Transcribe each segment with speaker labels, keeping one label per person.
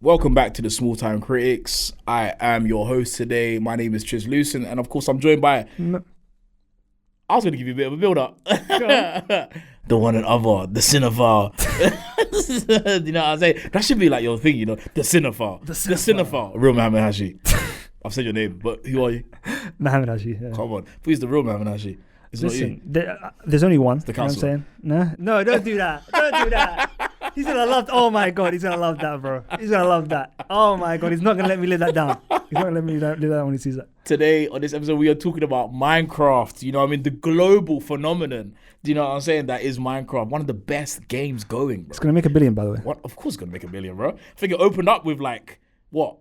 Speaker 1: Welcome back to the Small Time Critics. I am your host today. My name is TRIZLUCENT, and of course, I'm joined by. I was going to give you a bit of a build-up. The one and other, the cinephile. You know what I'm saying? That should be like your thing, you know, the cinephile. The cinephile. Real Mohammed Hashi. I've said your name, but who are you?
Speaker 2: Mohammed Hashi. Yeah.
Speaker 1: Come on. Who's the real Mohammed Hashi? It's
Speaker 2: Listen, there's only one.
Speaker 1: It's the
Speaker 2: you know what I'm
Speaker 1: council.
Speaker 2: saying? No, don't do that. Don't do that. He's gonna love. Oh my god, he's gonna love that, bro. He's gonna love that. Oh my god, he's not gonna let me live that down. He's not gonna let me live that down when he sees that.
Speaker 1: Today on this episode, we are talking about Minecraft. You know, what I mean, the global phenomenon. Do you know what I'm saying? That is Minecraft, one of the best games going, bro.
Speaker 2: It's gonna make $1 billion, by the way.
Speaker 1: What? Of course, it's gonna make $1 billion, bro. I think it opened up with like what,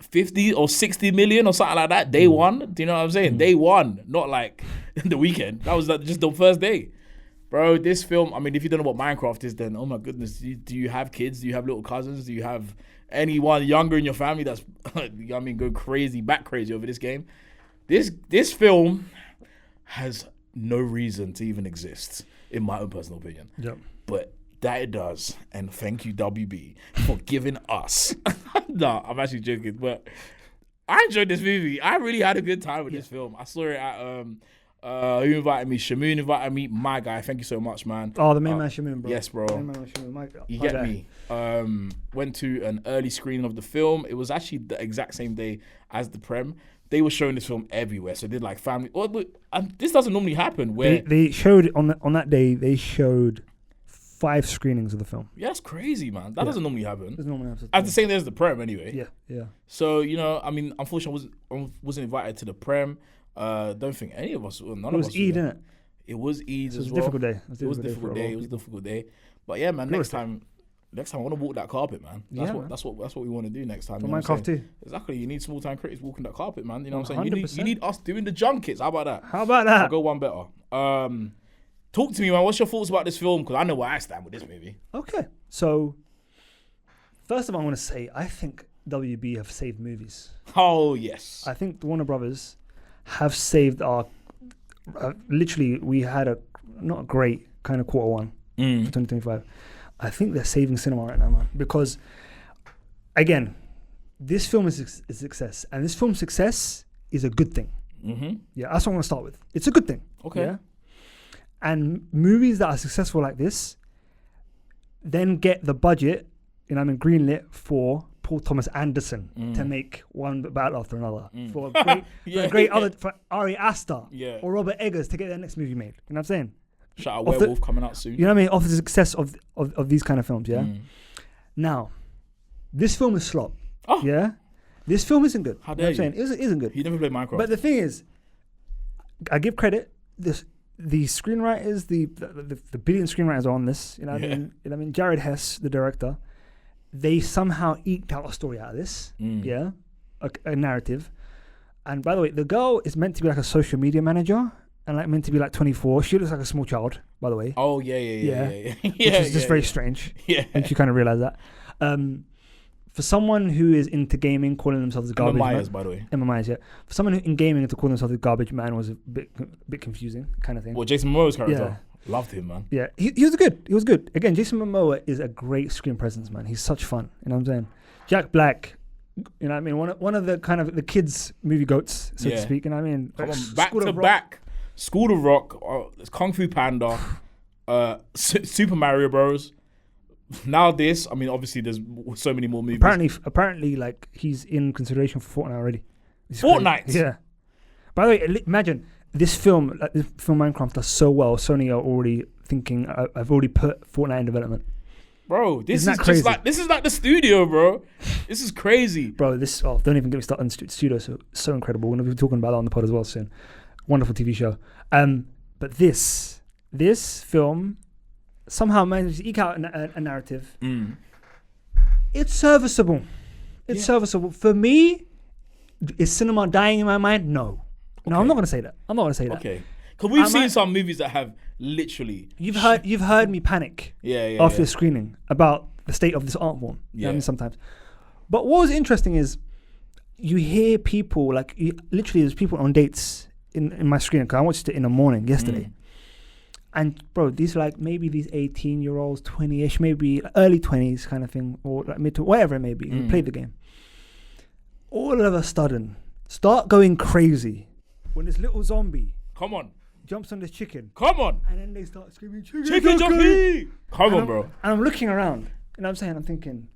Speaker 1: 50 or 60 million or something like that. Day one. Do you know what I'm saying? Day one, not like the weekend. That was like just the first day. Bro, this film, I mean, if you don't know what Minecraft is, then, oh my goodness, do you have kids? Do you have little cousins? Do you have anyone younger in your family that's, I mean, go crazy, back crazy over this game? This film has no reason to even exist, in my own personal opinion.
Speaker 2: Yep.
Speaker 1: But that it does, and thank you, WB, for giving us. Nah, I'm actually joking, but I enjoyed this movie. I really had a good time with this film. I saw it at, who invited me? Shamoon invited me. My guy, thank you so much, man.
Speaker 2: Oh, the main man Shamoon, bro.
Speaker 1: Yes, bro.
Speaker 2: The main man Shamoon.
Speaker 1: You get me. Went to an early screening of the film. It was actually the exact same day as the Prem. They were showing this film everywhere. So they did like family. This doesn't normally happen. Where
Speaker 2: they showed on that day. They showed 5 screenings of the film.
Speaker 1: Yeah, that's crazy, man. That doesn't normally happen.
Speaker 2: Doesn't normally happen.
Speaker 1: At the same day as the Prem, anyway.
Speaker 2: Yeah.
Speaker 1: So you know, I mean, unfortunately, I wasn't invited to the Prem. Don't think any of us. None of us.
Speaker 2: It was Eid, innit?
Speaker 1: It was Eid
Speaker 2: So
Speaker 1: as
Speaker 2: it was a
Speaker 1: well.
Speaker 2: difficult day.
Speaker 1: It was a difficult day. It was a difficult day. But yeah, man. Next time I want to walk that carpet, man. That's what we want to do next time.
Speaker 2: For
Speaker 1: you know
Speaker 2: Minecraft too.
Speaker 1: Exactly. You need small time critics walking that carpet, man. You know what I'm saying?
Speaker 2: 100%.
Speaker 1: You need us doing the junkets. How about that?
Speaker 2: I'll
Speaker 1: go one better. Talk to me, man. What's your thoughts about this film? Because I know where I stand with this movie.
Speaker 2: Okay. So, first of all, I want to say I think WB have saved movies.
Speaker 1: Oh yes.
Speaker 2: I think the Warner Brothers have saved our. Literally, we had not a great kind of quarter one for 2025. I think they're saving cinema right now, man. Because, again, this film is a success, and this film's success is a good thing.
Speaker 1: Mm-hmm.
Speaker 2: Yeah, that's what I'm gonna start with. It's a good thing.
Speaker 1: Okay.
Speaker 2: Yeah? And movies that are successful like this, then get the budget, greenlit for Paul Thomas Anderson to make one battle after another. For Ari Aster or Robert Eggers to get their next movie made. You know what I'm saying?
Speaker 1: Shout out Werewolf coming out soon.
Speaker 2: You know what I mean? Off the success of these kind of films, yeah? Now, this film is slop.
Speaker 1: Oh.
Speaker 2: Yeah? This film isn't good.
Speaker 1: How dare you?
Speaker 2: It isn't good.
Speaker 1: You never played Minecraft.
Speaker 2: But the thing is, I give credit. The screenwriters, the billion screenwriters are on this. You know what I mean? Jared Hess, the director, they somehow eked out a story out of this. Yeah, a narrative. And by the way, the girl is meant to be like a social media manager and like meant to be like 24. She looks like a small child, by the way.
Speaker 1: Oh yeah.
Speaker 2: Which is just very strange.
Speaker 1: Yeah,
Speaker 2: and you kind of realize that. For someone who is into gaming, calling themselves a garbage man.
Speaker 1: Myers, by the way.
Speaker 2: Emma Myers, yeah. For someone who in gaming to call themselves a garbage man was a bit confusing, kind of thing.
Speaker 1: Well, Jason Momoa's character, loved him, man.
Speaker 2: Yeah, he was good. He was good. Again, Jason Momoa is a great screen presence, man. He's such fun. You know what I'm saying? Jack Black, you know what I mean? One of the kind of the kids movie goats, so to speak. You know what I mean?
Speaker 1: Come on, back to back. School of Rock, Kung Fu Panda, Super Mario Bros. Now this, I mean, obviously there's so many more movies.
Speaker 2: Apparently, like he's in consideration for Fortnite already.
Speaker 1: Fortnite?
Speaker 2: Yeah. By the way, imagine this film Minecraft does so well. Sony are already thinking, I've already put Fortnite in development.
Speaker 1: Bro, this is just like the studio, bro. This is crazy.
Speaker 2: Bro, don't even get me started on studio. So incredible. We're going to be talking about that on the pod as well soon. Wonderful TV show. But this film somehow managed to eke out a narrative. It's serviceable. It's serviceable. For me, is cinema dying in my mind? No. Okay. No, I'm not going to say that.
Speaker 1: Okay. Because we've seen some movies that have literally...
Speaker 2: You've heard me panic after the screening about the state of this art form. You know what I mean, sometimes. But what was interesting is you hear people, literally there's people on dates in my screening, because I watched it in the morning yesterday. And bro, these are like maybe these 18-year-olds, 20-ish, maybe early 20s kind of thing, or like mid to whatever it may be, who play the game. All of a sudden, start going crazy when this little zombie
Speaker 1: Come on.
Speaker 2: jumps on this chicken.
Speaker 1: Come on.
Speaker 2: And then they start screaming,
Speaker 1: Chicken jockey. Come on, bro.
Speaker 2: And I'm looking around, and I'm thinking,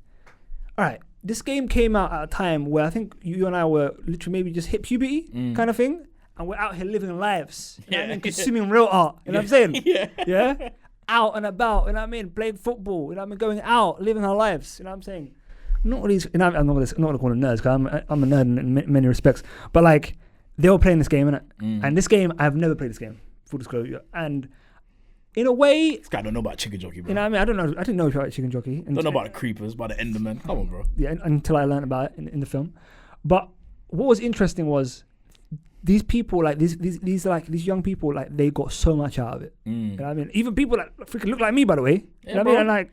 Speaker 2: all right, this game came out at a time where I think you and I were literally maybe just hit puberty kind of thing, and we're out here living lives, you know what I mean, consuming real art, you know what I'm saying? Yeah? Out and about, you know what I mean, playing football, you know what I mean, going out, living our lives, you know what I'm saying? Not all these, you know, I'm not going to call them nerds, because I'm a nerd in many respects, but like, they were playing this game, innit? And this game, I've never played this game, full disclosure, and in a way,
Speaker 1: this guy don't know about Chicken Jockey, bro.
Speaker 2: you know what I mean? I didn't know about Chicken Jockey.
Speaker 1: Don't know about the creepers, about the Enderman. Come on, bro.
Speaker 2: Yeah, until I learned about it in the film. But what was interesting was these people, like these young people, like they got so much out of it. You know what I mean? Even people that freaking look like me, by the way. You know what I mean? And like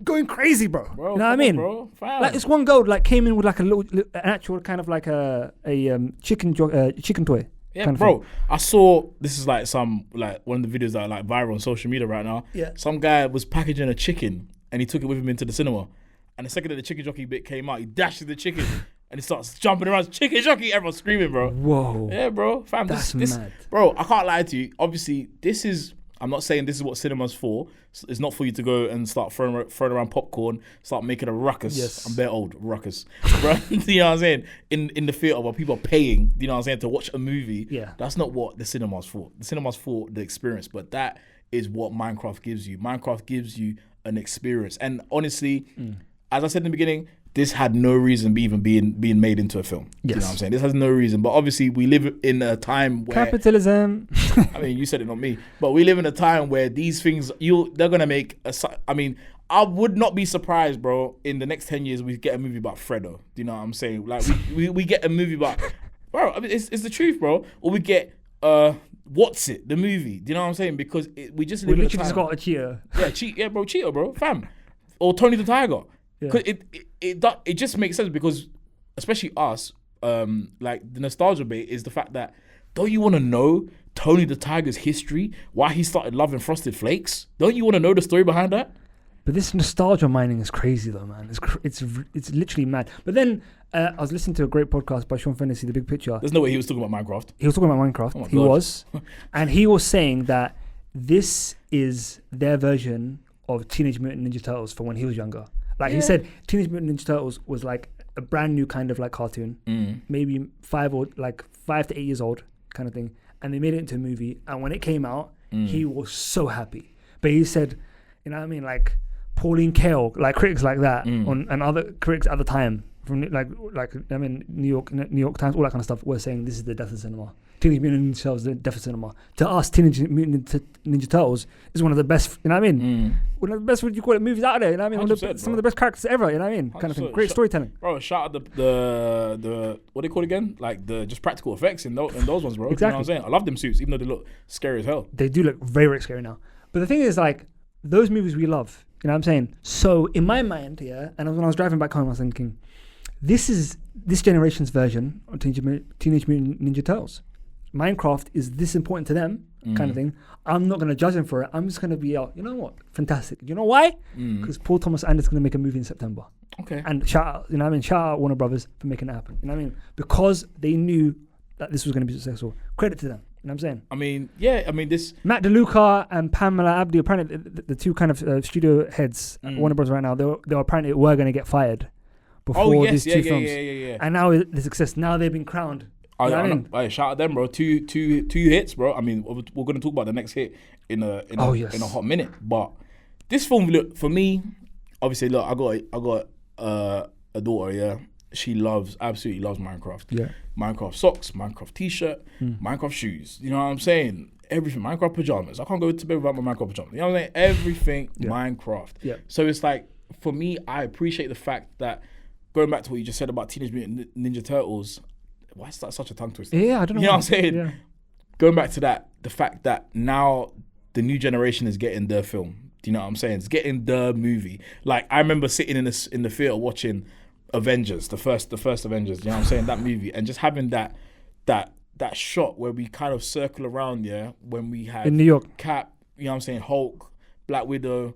Speaker 2: going crazy, bro. You know what I mean?
Speaker 1: Bro,
Speaker 2: like this one girl like came in with like an actual kind of like a chicken toy.
Speaker 1: Yeah, bro. I saw this is like one of the videos that are like viral on social media right now.
Speaker 2: Yeah.
Speaker 1: Some guy was packaging a chicken and he took it with him into the cinema. And the second that the chicken jockey bit came out, he dashes the chicken and he starts jumping around. Chicken jockey, everyone's screaming, bro.
Speaker 2: Whoa.
Speaker 1: Yeah, bro. Fam,
Speaker 2: That's
Speaker 1: this
Speaker 2: mad.
Speaker 1: Bro, I can't lie to you. Obviously, I'm not saying this is what cinema's for. It's not for you to go and start throwing around popcorn, start making a ruckus.
Speaker 2: Yes.
Speaker 1: I'm bare old, ruckus. Bro, you know what I'm saying? In the theater where people are paying, you know what I'm saying, to watch a movie.
Speaker 2: Yeah.
Speaker 1: That's not what the cinema's for. The cinema's for the experience, but that is what Minecraft gives you. Minecraft gives you an experience. And honestly, as I said in the beginning, this had no reason even being made into a film.
Speaker 2: Yes.
Speaker 1: You know what I'm saying? This has no reason. But obviously we live in a time where
Speaker 2: Capitalism.
Speaker 1: I mean, you said it, not me. But we live in a time where these things, they're going to make I would not be surprised, bro, in the next 10 years we get a movie about Fredo. Do you know what I'm saying? Like, we get a movie about, bro, I mean, it's the truth, bro. Or we get, What's It, the movie. Do you know what I'm saying? Because we just live in a time.
Speaker 2: We literally just got a cheer.
Speaker 1: Yeah, bro, Cheetah, bro, fam. Or Tony the Tiger. Cause it just makes sense because, especially us, like the nostalgia bait is the fact that, don't you want to know Tony the Tiger's history, why he started loving Frosted Flakes? Don't you want to know the story behind that?
Speaker 2: But this nostalgia mining is crazy though, man. It's literally mad. But then I was listening to a great podcast by Sean Fennessy, The Big Picture.
Speaker 1: There's no way he was talking about Minecraft.
Speaker 2: He was talking about Minecraft.
Speaker 1: Oh
Speaker 2: he was. And he was saying that this is their version of Teenage Mutant Ninja Turtles for when he was younger. Like he said, Teenage Mutant Ninja Turtles was like a brand new kind of like cartoon, maybe 5 to 8 years old kind of thing. And they made it into a movie. And when it came out, he was so happy. But he said, you know what I mean? Like Pauline Kael, like critics like that and other critics at the time from like I mean, New York Times, all that kind of stuff were saying this is the death of cinema. Teenage Mutant Ninja Turtles is the death of cinema. To us, Teenage Mutant Ninja Turtles is one of the best, you know what I mean? One of the best, what do you call it, movies out there, you know what I mean? Some of the best characters ever, you know what I mean? Kind of thing. Great storytelling.
Speaker 1: Bro, shout out the what do they call it again? Like the just practical effects in those ones, bro.
Speaker 2: Exactly.
Speaker 1: You know what I'm saying? I love them suits, even though they look scary as hell.
Speaker 2: They do look very, very scary now. But the thing is, like, those movies we love, you know what I'm saying? So in my mind, and when I was driving back home, I was thinking, this is this generation's version of Teenage Mutant Ninja Turtles. Minecraft is this important to them, kind of thing. I'm not going to judge them for it. I'm just going to be, you know what? Fantastic. You know why? Because Paul Thomas Anderson's going to make a movie in September.
Speaker 1: Okay.
Speaker 2: And shout out, you know what I mean? Shout out Warner Brothers for making it happen. You know what I mean? Because they knew that this was going to be successful. Credit to them. You know what I'm saying?
Speaker 1: I mean, yeah. I mean, this
Speaker 2: Matt DeLuca and Pamela Abdi, apparently the two kind of studio heads at Warner Brothers right now, they were apparently were going to get fired before these two films.
Speaker 1: Yeah.
Speaker 2: And now the success. Now they've been crowned.
Speaker 1: Shout out them, bro. Two hits, bro. I mean, we're gonna talk about the next hit in a hot minute. But this film, look, for me, obviously, look, I got a daughter. Yeah, she absolutely loves Minecraft.
Speaker 2: Yeah,
Speaker 1: Minecraft socks, Minecraft t-shirt, Minecraft shoes. You know what I'm saying? Everything. Minecraft pajamas. I can't go to bed without my Minecraft pajamas. You know what I'm saying? Everything Minecraft.
Speaker 2: Yeah.
Speaker 1: So it's like, for me, I appreciate the fact that, going back to what you just said about Teenage Mutant Ninja Turtles. Why is that such a tongue twister?
Speaker 2: Yeah, I don't know.
Speaker 1: You know what I'm saying?
Speaker 2: Yeah.
Speaker 1: Going back to that, the fact that now the new generation is getting the film. Do you know what I'm saying? It's getting the movie. Like, I remember sitting in the theater watching Avengers, the first Avengers. You know what I'm saying? That movie, and just having that that shot where we kind of circle around, when we have
Speaker 2: In New York.
Speaker 1: Cap, you know what I'm saying, Hulk, Black Widow.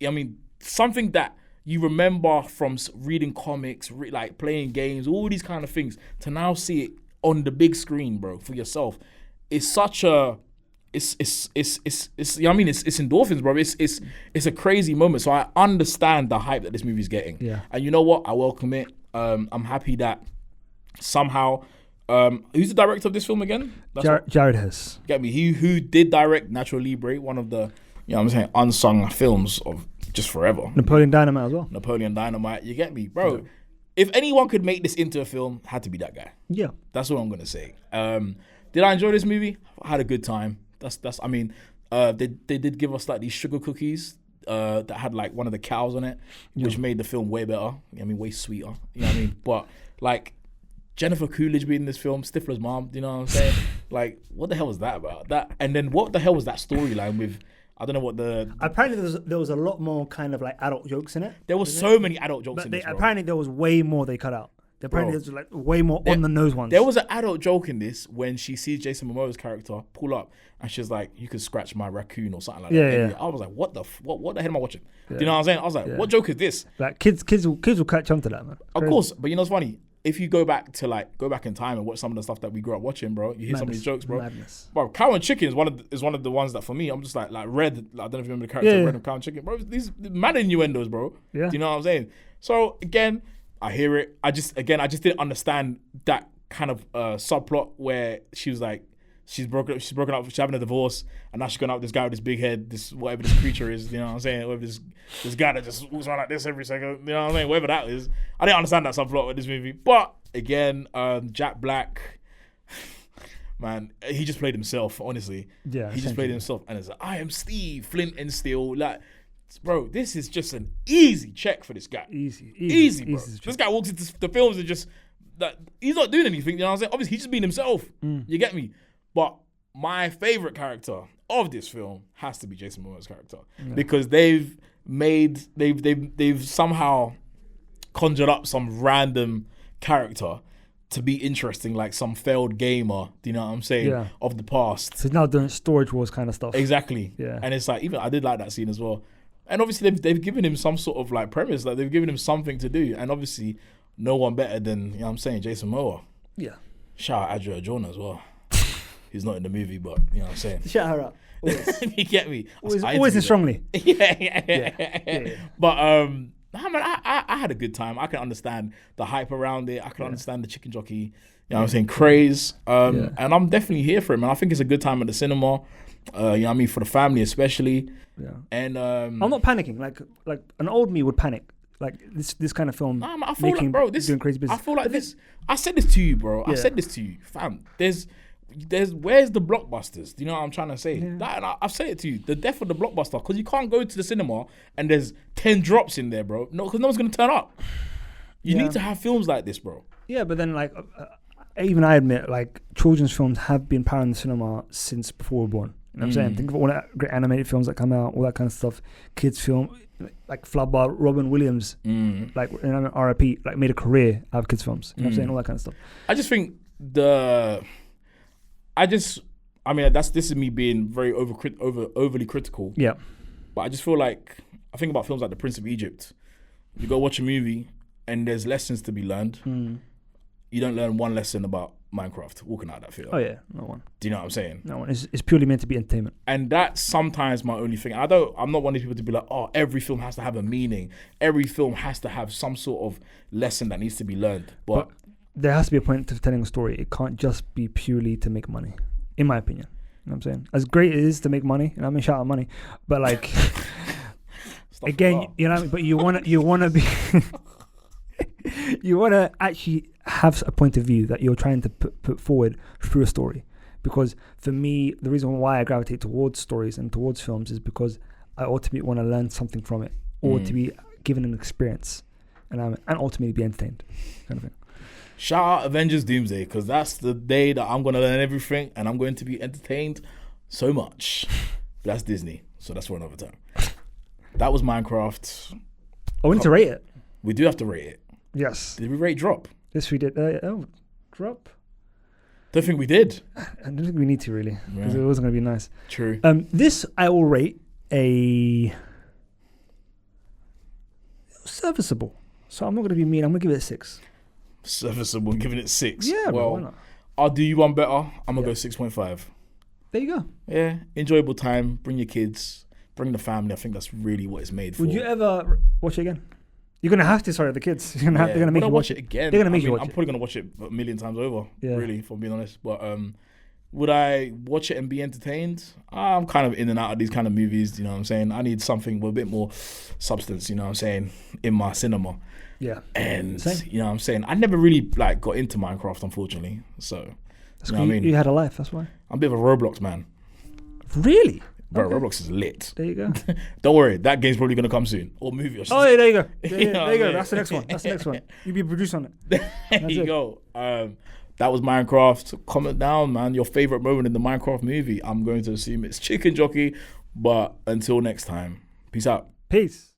Speaker 1: I mean, something that you remember from reading comics, like playing games, all these kind of things, to now see it on the big screen, bro, for yourself. It's such a, it's you know what I mean? It's endorphins, bro. It's a crazy moment. So I understand the hype that this movie's getting.
Speaker 2: Yeah.
Speaker 1: And you know what? I welcome it. I'm happy that somehow, who's the director of this film again?
Speaker 2: Jared Hess.
Speaker 1: Get me? He who did direct Natural Libre, one of the, you know what I'm saying, unsung films of just forever.
Speaker 2: Napoleon Dynamite as well.
Speaker 1: Napoleon Dynamite. You get me? Bro, yeah. If anyone could make this into a film, it had to be that guy.
Speaker 2: Yeah.
Speaker 1: That's what I'm going to say. Did I enjoy this movie? I had a good time. I mean, they did give us like these sugar cookies that had like one of the cows on it, which made the film way better. I mean, way sweeter. You know what I mean? But like Jennifer Coolidge being in this film, Stifler's mom, you know what I'm saying? Like, what the hell was that about? And then what the hell was that storyline with, I don't know what
Speaker 2: Apparently there was a lot more kind of like adult jokes in it.
Speaker 1: There was so many adult jokes in this, bro.
Speaker 2: Apparently there was way more they cut out. Apparently there's like way more on the nose ones.
Speaker 1: There was an adult joke in this when she sees Jason Momoa's character pull up and she's like, "You could scratch my raccoon" or something like that.
Speaker 2: Yeah.
Speaker 1: I was like, what the hell am I watching? Yeah. Do you know what I'm saying? I was like, what joke is this?
Speaker 2: Like kids will catch on to that, man.
Speaker 1: Of course, but you know what's funny? If you go back in time and watch some of the stuff that we grew up watching, bro, you hear some of these jokes, bro.
Speaker 2: Madness.
Speaker 1: Bro, Cow and Chicken is one of the ones that for me, I'm just like Red. I don't know if you remember the character Red of Cow and Chicken, bro. These mad innuendos, bro. Yeah. Do you know what I'm saying? So again, I hear it. I just didn't understand that kind of subplot where she was like, she's broken up, she's having a divorce, and now she's going out with this guy with this big head, this whatever this creature is, you know what I'm saying? Whatever this guy that just walks around like this every second, you know what I'm saying? Whatever that is. I didn't understand that subplot with this movie. But again, Jack Black, man, he just played himself, honestly.
Speaker 2: Yeah.
Speaker 1: He just played himself, and it's like, I am Steve, Flint and Steel. Like, bro, this is just an easy check for this guy. Easy, bro. This guy walks into the films and just, like, he's not doing anything, you know what I'm saying? Obviously, he's just being himself. You get me? But my favorite character of this film has to be Jason Momoa's character, because they've somehow conjured up some random character to be interesting, like some failed gamer, do you know what I'm saying, of the past.
Speaker 2: So now doing Storage Wars kind of stuff.
Speaker 1: Exactly.
Speaker 2: Yeah.
Speaker 1: And it's like, even I did like that scene as well. And obviously they've given him some sort of like premise, like they've given him something to do. And obviously no one better than, you know what I'm saying, Jason Momoa.
Speaker 2: Yeah.
Speaker 1: Shout out Adria Arjona as well. He's not in the movie, but you know what I'm saying.
Speaker 2: Shout her up.
Speaker 1: You get me?
Speaker 2: Always and strongly.
Speaker 1: Yeah. But I had a good time. I can understand the hype around it. I can understand the chicken jockey, you know what I'm saying, craze. And I'm definitely here for it, man. I think it's a good time at the cinema. You know what I mean, for the family especially. Yeah. And I'm
Speaker 2: not panicking. Like an old me would panic. Like this kind of film.
Speaker 1: Nah, man, I feel like, bro,
Speaker 2: doing crazy business.
Speaker 1: I feel like this. I said this to you, bro. I said this to you, fam. Where's the blockbusters? Do you know what I'm trying to say? Yeah. I've said it to you. The death of the blockbuster, because you can't go to the cinema and there's 10 drops in there, bro. No, because no one's gonna turn up. You need to have films like this, bro.
Speaker 2: Yeah, but then like even I admit, like children's films have been powering the cinema since before we were born. You know what I'm saying? Think of all the great animated films that come out, all that kind of stuff. Kids film, like Flubber, Robin Williams, like R.I.P. like made a career out of kids films. You know what I'm saying? All that kind of stuff.
Speaker 1: I just think this is me being very overly critical.
Speaker 2: Yeah.
Speaker 1: But I just feel like, I think about films like The Prince of Egypt. You go watch a movie and there's lessons to be learned. You don't learn one lesson about Minecraft walking out of that film.
Speaker 2: Oh yeah, no one.
Speaker 1: Do you know what I'm saying?
Speaker 2: No one. It's purely meant to be entertainment.
Speaker 1: And that's sometimes my only thing. I'm not one of these people to be like, oh, every film has to have a meaning. Every film has to have some sort of lesson that needs to be learned. But
Speaker 2: there has to be a point to telling a story. It can't just be purely to make money, in my opinion. You know what I'm saying? As great it is to make money, and I mean shout out money, but like again, you know what I mean? But you wanna be you wanna actually have a point of view that you're trying to put forward through a story. Because for me, the reason why I gravitate towards stories and towards films is because I ultimately want to learn something from it, or to be given an experience, and ultimately be entertained, kind of thing.
Speaker 1: Shout out Avengers Doomsday, because that's the day that I'm going to learn everything and I'm going to be entertained so much. But that's Disney, so that's for another time. That was Minecraft.
Speaker 2: Oh, we need to rate it.
Speaker 1: We do have to rate it.
Speaker 2: Yes.
Speaker 1: Did we rate Drop?
Speaker 2: Yes, we did. Drop.
Speaker 1: Don't think we did.
Speaker 2: I don't think we need to really, because
Speaker 1: Yeah.
Speaker 2: it wasn't going to be nice.
Speaker 1: True.
Speaker 2: This I will rate a serviceable. So I'm not going to be mean. I'm going to give it a 6.
Speaker 1: Serviceable, giving it 6.
Speaker 2: Yeah, bro, why
Speaker 1: well,
Speaker 2: not?
Speaker 1: I'll do you one better. I'm gonna
Speaker 2: Yeah.
Speaker 1: go 6.5.
Speaker 2: There you go.
Speaker 1: Yeah, enjoyable time. Bring your kids. Bring the family. I think that's really what it's made for.
Speaker 2: Would you ever watch it again? You're going to have to. Sorry, the kids. They're going to make
Speaker 1: Would I
Speaker 2: you watch it.
Speaker 1: again.
Speaker 2: They're going to make you watch
Speaker 1: I'm
Speaker 2: it.
Speaker 1: probably gonna watch it a million times over.
Speaker 2: Yeah.
Speaker 1: Really, if I'm being honest. But would I watch it and be entertained? I'm kind of in and out of these kind of movies. You know what I'm saying? I need something with a bit more substance. You know what I'm saying? In my cinema.
Speaker 2: Yeah.
Speaker 1: And
Speaker 2: Same.
Speaker 1: you know what I'm saying? I never really like got into Minecraft, unfortunately. So
Speaker 2: That's
Speaker 1: you know
Speaker 2: cool.
Speaker 1: what I mean?
Speaker 2: You had a life. That's why.
Speaker 1: I'm a bit of a Roblox man.
Speaker 2: Really?
Speaker 1: Bro,
Speaker 2: Okay.
Speaker 1: Roblox is lit.
Speaker 2: There you go.
Speaker 1: Don't worry, that game's probably gonna come soon. Or movie or
Speaker 2: Oh,
Speaker 1: something.
Speaker 2: yeah, there you go.
Speaker 1: You
Speaker 2: Yeah,
Speaker 1: know
Speaker 2: there you go.
Speaker 1: what I
Speaker 2: That's the next one. That's the next one. You be a producer on it.
Speaker 1: There you
Speaker 2: it.
Speaker 1: go. That was Minecraft. Comment down, man. Your favorite moment in the Minecraft movie. I'm going to assume it's Chicken Jockey. But until next time, peace out.
Speaker 2: Peace.